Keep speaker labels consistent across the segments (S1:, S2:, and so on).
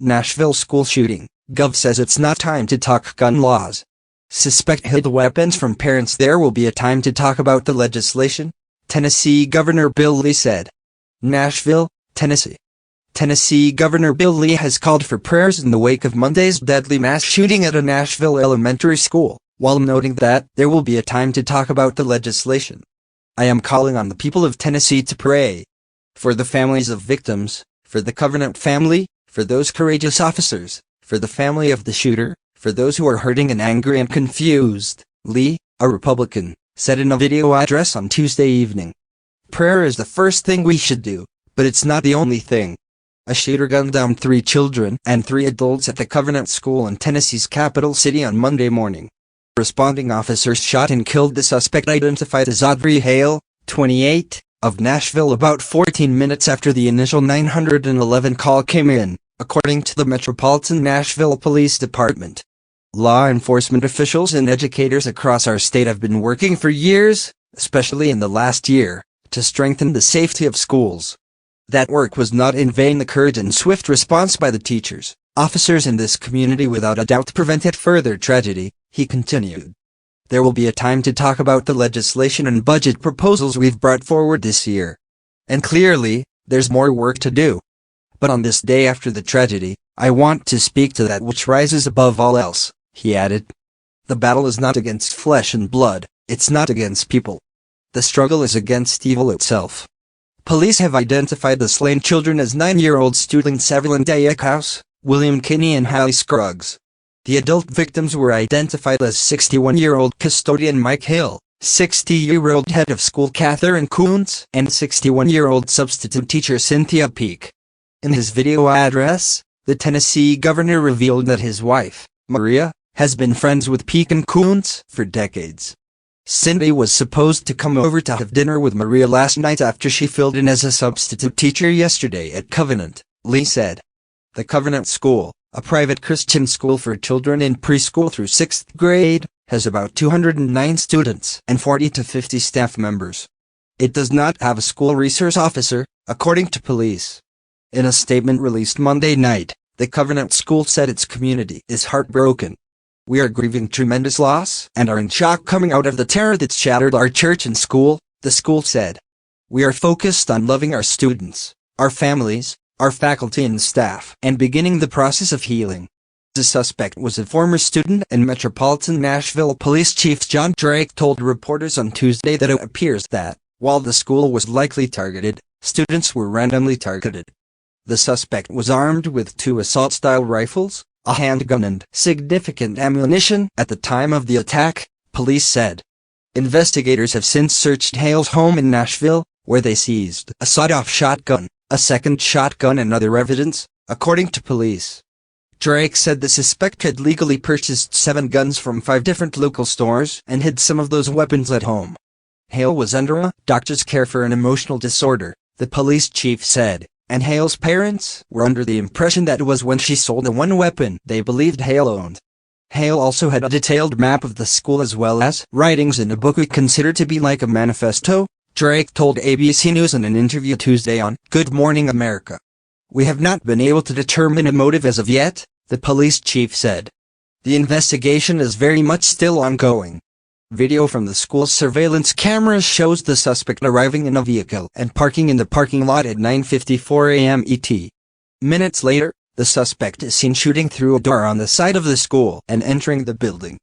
S1: Nashville school shooting. Gov says it's not time to talk gun laws. Suspect hid weapons from parents. There will be a time to talk about the legislation, Tennessee Governor Bill Lee said. Nashville, Tennessee. Tennessee Governor Bill Lee has called for prayers in the wake of Monday's deadly mass shooting at a Nashville elementary school, while noting that there will be a time to talk about the legislation. I am calling on the people of Tennessee to pray for the families of victims, for the Covenant family, for those courageous officers, for the family of the shooter, for those who are hurting and angry and confused, Lee, a Republican, said in a video address on Tuesday evening. Prayer is the first thing we should do, but it's not the only thing. A shooter gunned down 3 children and 3 adults at the Covenant School in Tennessee's capital city on Monday morning. Responding officers shot and killed the suspect, identified as Audrey Hale, 28, of Nashville, about 14 minutes after the initial 911 call came in, according to the Metropolitan Nashville Police Department. Law enforcement officials and educators across our state have been working for years, especially in the last year, to strengthen the safety of schools. That work was not in vain. The courage and swift response by the teachers, officers in this community without a doubt prevented further tragedy, he continued. There will be a time to talk about the legislation and budget proposals we've brought forward this year. And clearly, there's more work to do. But on this day after the tragedy, I want to speak to that which rises above all else, he added. The battle is not against flesh and blood, it's not against people. The struggle is against evil itself. Police have identified the slain children as 9-year-old students Evelyn Dayakhouse, William Kinney and Hallie Scruggs. The adult victims were identified as 61-year-old custodian Mike Hill, 60-year-old head of school Catherine Kuntz, and 61-year-old substitute teacher Cynthia Peak. In his video address, the Tennessee governor revealed that his wife, Maria, has been friends with Peak and Kuntz for decades. Cindy was supposed to come over to have dinner with Maria last night after she filled in as a substitute teacher yesterday at Covenant, Lee said. The Covenant School, a private Christian school for children in preschool through 6th grade, has about 209 students and 40 to 50 staff members. It does not have a school resource officer, according to police. In a statement released Monday night, the Covenant School said its community is heartbroken. We are grieving tremendous loss and are in shock coming out of the terror that shattered our church and school, the school said. We are focused on loving our students, our families, our faculty and staff, and beginning the process of healing. The suspect was a former student, and Metropolitan Nashville Police Chief John Drake told reporters on Tuesday that it appears that, while the school was likely targeted, students were randomly targeted. The suspect was armed with 2 assault-style rifles, a handgun and significant ammunition at the time of the attack, police said. Investigators have since searched Hale's home in Nashville, where they seized a sawed-off shotgun, a second shotgun and other evidence, according to police. Drake said the suspect had legally purchased 7 guns from 5 different local stores and hid some of those weapons at home. Hale was under a doctor's care for an emotional disorder, the police chief said, and Hale's parents were under the impression that it was when she sold the one weapon they believed Hale owned. Hale also had a detailed map of the school as well as writings in a book we consider to be like a manifesto, Drake told ABC News in an interview Tuesday on Good Morning America. We have not been able to determine a motive as of yet, the police chief said. The investigation is very much still ongoing. Video from the school's surveillance cameras shows the suspect arriving in a vehicle and parking in the parking lot at 9:54 a.m. ET. Minutes later, the suspect is seen shooting through a door on the side of the school and entering the building.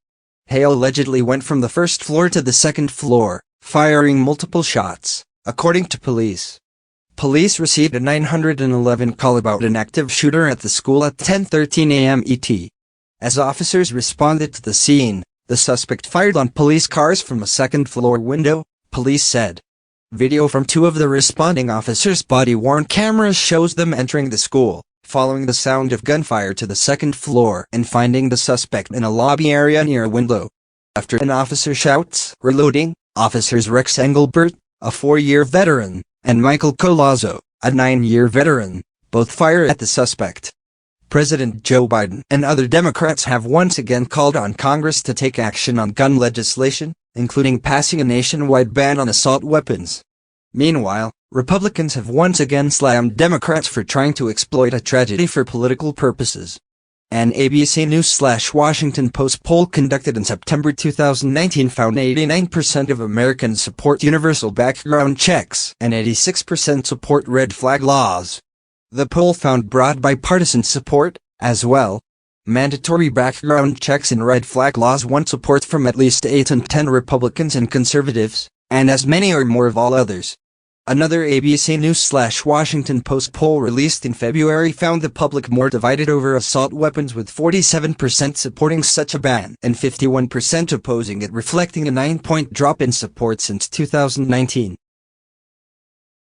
S1: Hale allegedly went from the 1st floor to the 2nd floor, firing multiple shots, according to police. Police received a 911 call about an active shooter at the school at 10:13 a.m. ET. As officers responded to the scene, the suspect fired on police cars from a 2nd-floor window, police said. Video from 2 of the responding officers' body-worn cameras shows them entering the school, following the sound of gunfire to the 2nd floor and finding the suspect in a lobby area near a window. After an officer shouts, "Reloading," officers Rex Engelbert, a 4-year veteran, and Michael Colazzo, a 9-year veteran, both fire at the suspect. President Joe Biden and other Democrats have once again called on Congress to take action on gun legislation, including passing a nationwide ban on assault weapons. Meanwhile, Republicans have once again slammed Democrats for trying to exploit a tragedy for political purposes. An ABC News/Washington Post poll conducted in September 2019 found 89% of Americans support universal background checks and 86% support red flag laws. The poll found broad bipartisan support, as well. Mandatory background checks and red flag laws won support from at least 8 in 10 Republicans and conservatives, and as many or more of all others. Another ABC News/Washington Post poll released in February found the public more divided over assault weapons, with 47% supporting such a ban and 51% opposing it, reflecting a 9-point drop in support since 2019.